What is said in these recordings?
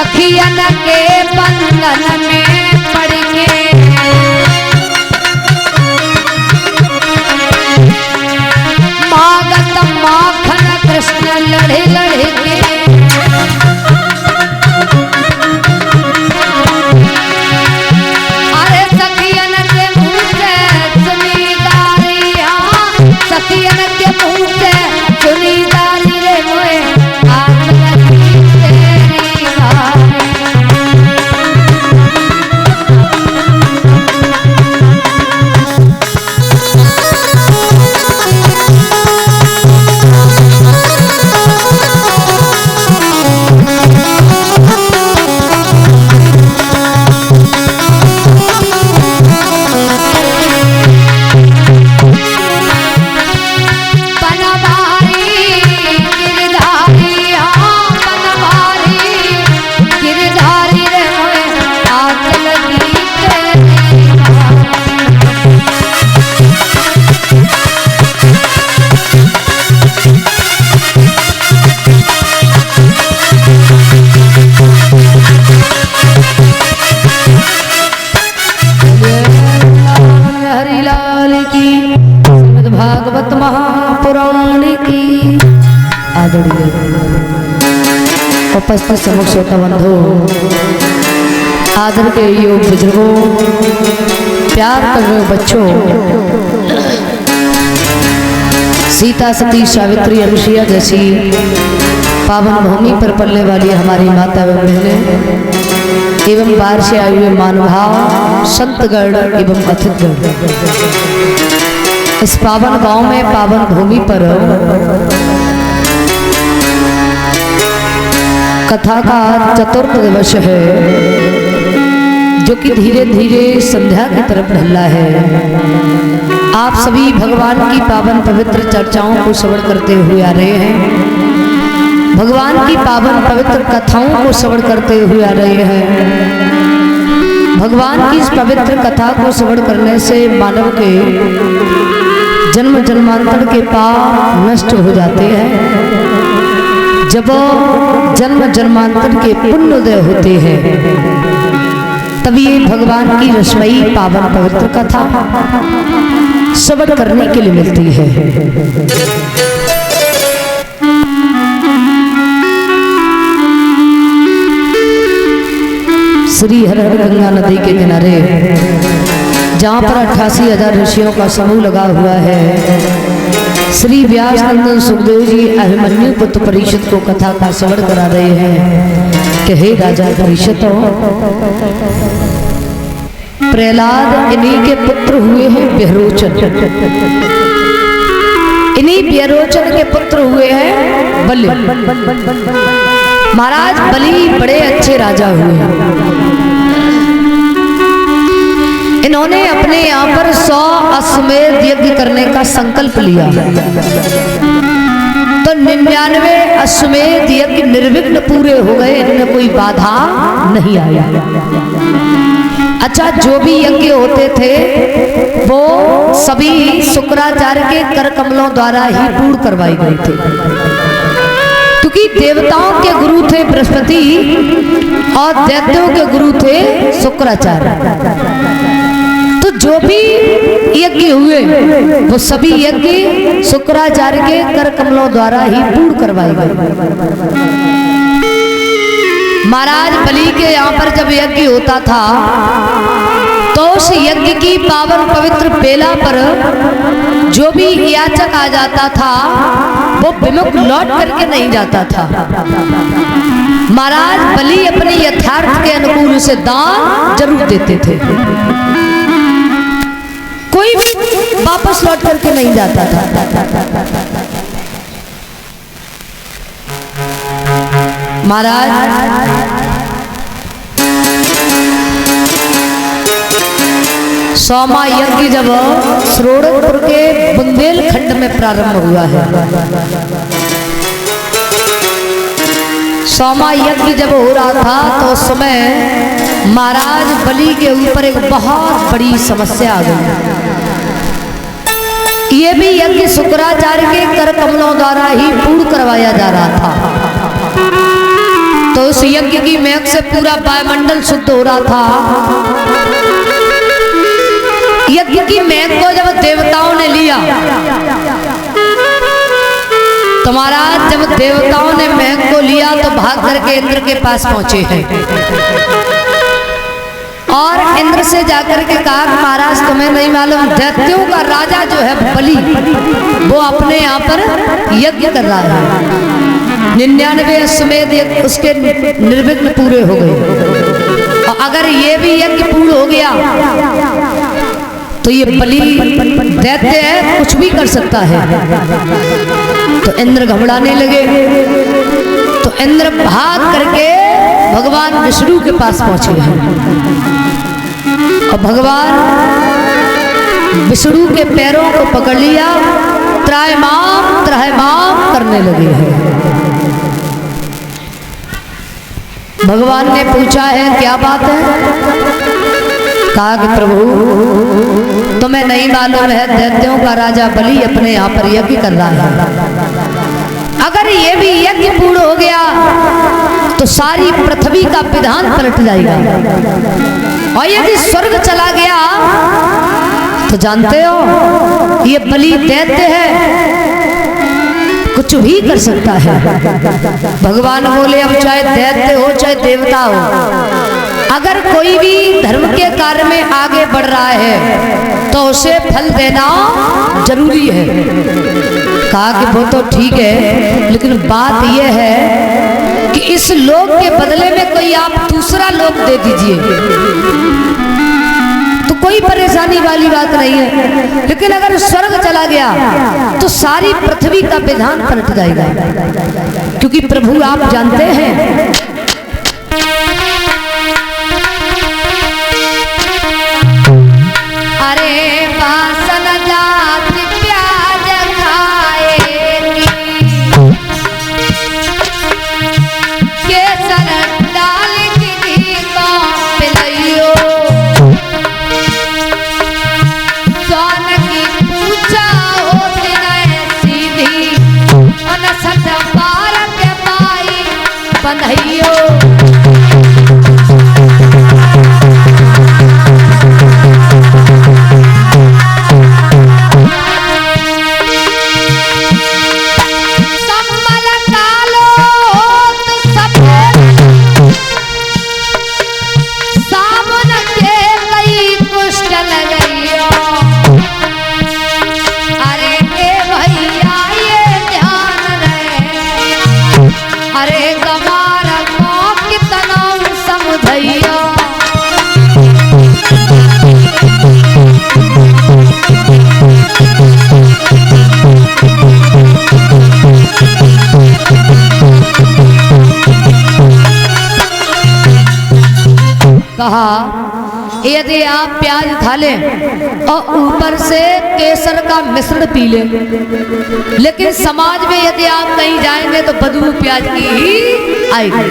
सखियन के बंधन में पड़ के मागत माखन कृष्ण लड़े लड़े के अरे सखियन के मुंह से सुनी दारिया सखियन के मुंह से सुनी दारी रे मोए आज लगी तेरी बारी भागवत महापुराण की आदरणीय उपस्थित समूह श्रोता बंधु आदर के योग बुजुर्गों प्यार कर बच्चों सीता सती सावित्री अनुसुईया जैसी पावन भूमि पर पलने वाली हमारी माता एवं बहनें एवं बाहर से आए हुए मानभाव संतगण एवं अतिथगण इस पावन गांव में पावन भूमि पर कथा का चतुर्थ दिवस है जो कि धीरे धीरे संध्या की तरफ ढला है। आप सभी भगवान की पावन पवित्र चर्चाओं को श्रवण करते हुए आ रहे हैं, भगवान की पावन पवित्र कथाओं को श्रवण करते हुए आ रहे हैं। भगवान की इस पवित्र कथा को श्रवण करने से मानव के जन्म जन्मांतर के पाप नष्ट हो जाते हैं। जब जन्म जन्मांतर के पुण्योदय होते हैं तब ये भगवान की रसमयी पावन पवित्र कथा श्रवण करने के लिए मिलती है। श्री हर हर गंगा नदी के किनारे जहाँ पर 88,000 ऋषियों का समूह लगा हुआ है, श्री व्यास नंदन सुखदेव जी अभिमन्यु पुत्र परीक्षित को कथा का श्रवण करा रहे हैं कि हे राजा परीक्षित, प्रहलाद इन्हीं के पुत्र हुए हैं व्यरोचन, इन्हीं व्यरोचन के पुत्र हुए हैं बलि। महाराज बलि बड़े अच्छे राजा हुए हैं। इन्होंने अपने यहाँ पर 100 अश्वमेध यज्ञ करने का संकल्प लिया तो 99 अश्वमेध यज्ञ निर्विघ्न पूरे हो गए, इनमें कोई बाधा नहीं आया। अच्छा, जो भी यज्ञ होते थे वो सभी शुक्राचार्य के कर कमलों द्वारा ही पूर्ण करवाए गए थे, क्योंकि देवताओं के गुरु थे बृहस्पति और दैत्यों के गुरु थे शुक्राचार्य। तो जो भी यज्ञ हुए वो सभी यज्ञ शुक्राचार्य के कर कमलों द्वारा ही पूर्ण करवाए गए। महाराज बलि के यहाँ पर जब यज्ञ होता था तो उस यज्ञ की पावन पवित्र बेला पर जो भी याचक आ जाता था वो विमुख लौट करके नहीं जाता था। महाराज बलि अपने यथार्थ के अनुकूल उसे दान जरूर देते थे, कोई भी वापस लौट करके नहीं जाता था। महाराज सौमा यज्ञ जब श्रोड़पुर के बुंदेलखंड में प्रारंभ हुआ है, सौमा यज्ञ जब हो रहा था तो उस समय महाराज बलि के ऊपर एक बहुत बड़ी समस्या आ गई। ये भी यज्ञ शुक्राचार्य के कर कमलों द्वारा ही पूर्ण करवाया जा रहा था, तो उस यज्ञ की महक से पूरा वायुमंडल शुद्ध हो रहा था। यज्ञ की महक को जब देवताओं ने लिया तो महाराज, जब देवताओं ने महक को लिया तो भाग करके इंद्र के पास पहुंचे हैं और इंद्र से जाकर के कहा कि महाराज तुम्हें नहीं मालूम, दैत्यों का राजा जो है बलि, वो अपने यहाँ पर यज्ञ कर रहा है। 99 अश्वमेध उसके निर्विघ्न पूरे हो गए और अगर ये भी यज्ञ पूर्ण हो गया तो ये बलि दैत्य है, कुछ भी कर सकता है। तो इंद्र घबराने लगे। तो इंद्र भाग करके भगवान विष्णु के पास पहुंचे हैं और भगवान विष्णु के पैरों को पकड़ लिया, त्राहिमाम करने लगे हैं। भगवान ने पूछा है क्या बात है? कहा कि प्रभु तुम्हें नहीं मालूम है, दैत्यों का राजा बलि अपने यहाँ पर यज्ञ कर रहा है। अगर ये भी यज्ञ पूर्ण हो गया तो सारी पृथ्वी का विधान पलट जाएगा और यदि स्वर्ग चला गया तो जानते हो ये बलि दैत्य है, कुछ भी कर सकता है। भगवान बोले अब चाहे दैत्य हो चाहे देवता हो, अगर कोई भी धर्म के कार्य में आगे बढ़ रहा है तो उसे फल देना जरूरी है। कहा कि वो तो ठीक है, लेकिन बात यह है कि इस लोक के बदले में कोई आप दूसरा लोक दे दीजिए तो कोई परेशानी वाली बात नहीं है, लेकिन अगर स्वर्ग चला गया तो सारी पृथ्वी का विधान पलट जाएगा। क्योंकि प्रभु आप जानते हैं कहा यदि आप प्याज खा लें और ऊपर से केसर का मिश्रण पी लें, लेकिन समाज में यदि आप कहीं जाएंगे तो बदबू प्याज की ही आएगी।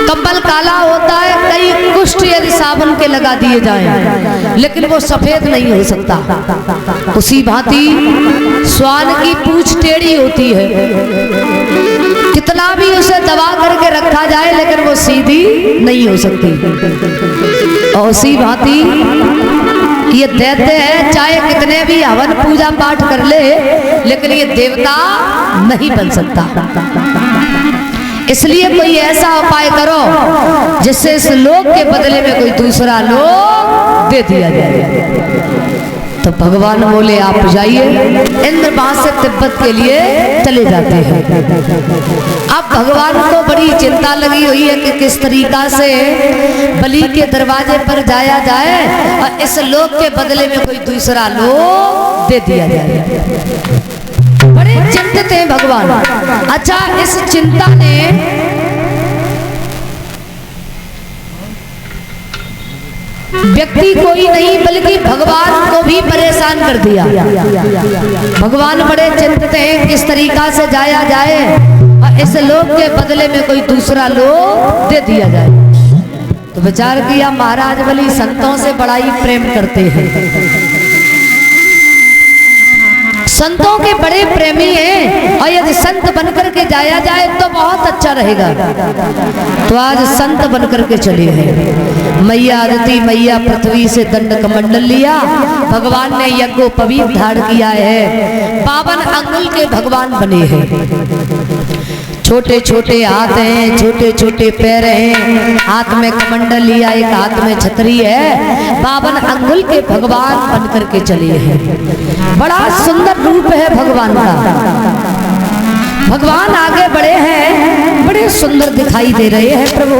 कंबल काला होता है, कई कुष्ठ यदि साबुन के लगा दिए जाएं, लेकिन वो सफेद नहीं हो सकता। उसी भांति श्वान की पूंछ टेढ़ी होती है, कितना भी उसे दबा करके रखा जाए लेकिन वो सीधी नहीं हो सकती। और उसी भांति ये दैत्य है, चाहे कितने भी हवन पूजा पाठ कर ले लेकिन ये देवता नहीं बन सकता। इसलिए कोई ऐसा उपाय करो जिससे इस लोक के बदले में कोई दूसरा लोक दे दिया जाए। तो भगवान बोले आप जाइए। इंद्र वहां से तिब्बत के लिए चले जाते हैं। अब भगवान को बड़ी चिंता लगी हुई है कि किस तरीका से बलि के दरवाजे पर जाया जाए और इस लोक के बदले में कोई दूसरा लोक दे दिया जाए। बड़े चिंतित हैं भगवान। अच्छा, इस चिंता ने व्यक्ति को ही नहीं बल्कि भगवान को भी परेशान कर दिया। भगवान बड़े चिंतित हैं किस तरीका से जाया जाए और इस लोक के बदले में कोई दूसरा लोक दे दिया जाए। तो विचार किया महाराज बलि संतों से बड़ा ही प्रेम करते हैं, संतों के बड़े प्रेमी हैं और यदि संत बनकर के जाया जाए तो बहुत अच्छा रहेगा। तो आज संत बनकर के चले हैं। मैया आदिति मैया पृथ्वी से दंड कमंडल लिया, भगवान ने यज्ञोपवीत धारण किया है, 52 अंगुल के भगवान बने हैं। छोटे छोटे हाथ हैं, छोटे छोटे पैर हैं, हाथ में कमंडल लिया, एक हाथ में छतरी है, 52 अंगुल के भगवान बन करके चले हैं। बड़ा सुंदर रूप है भगवान का। भगवान आगे बढ़े हैं, बड़े सुंदर दिखाई दे रहे हैं प्रभु।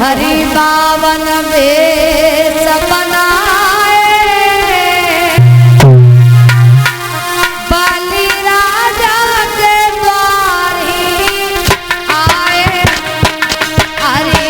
हरि 52 वेश बनाए, बलि राजा के द्वार ही आए। हरि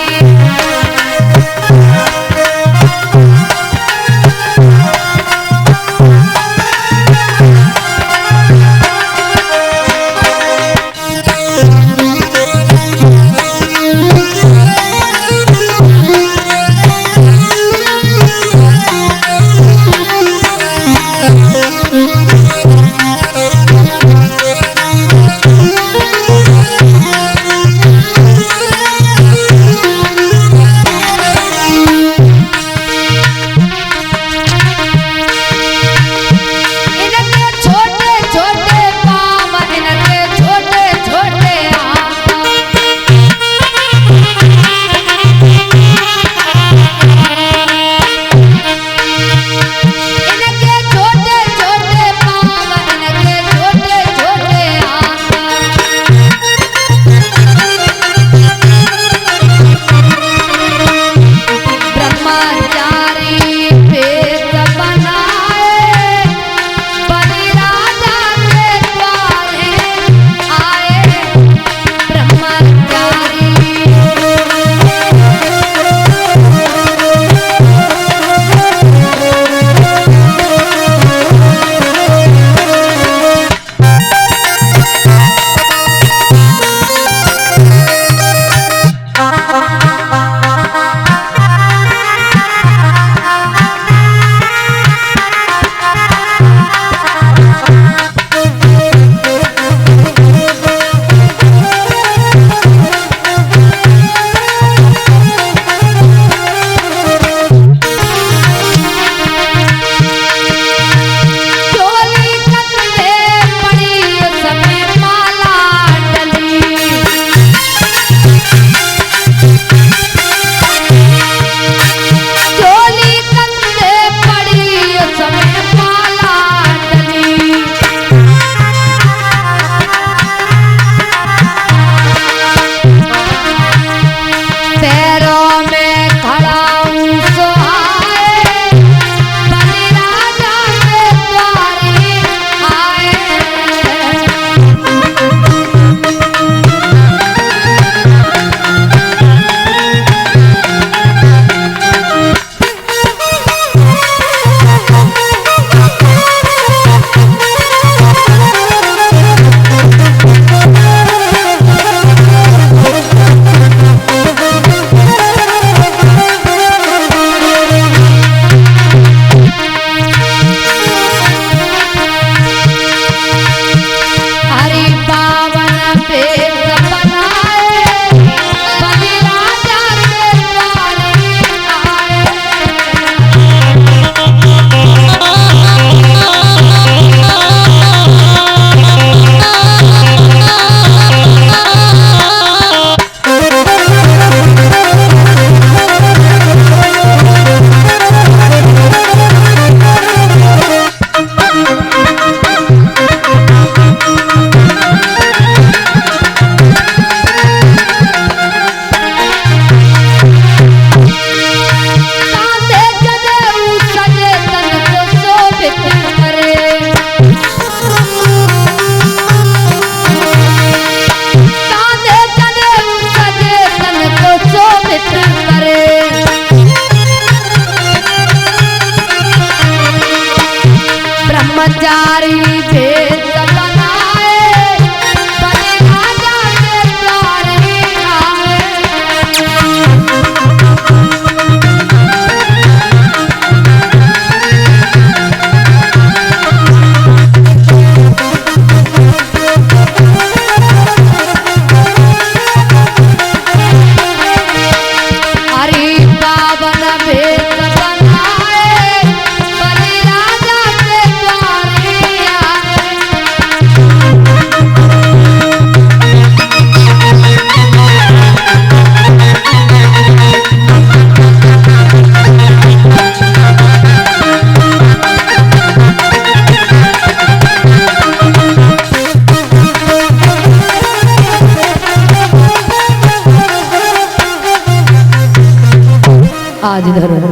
आज इधर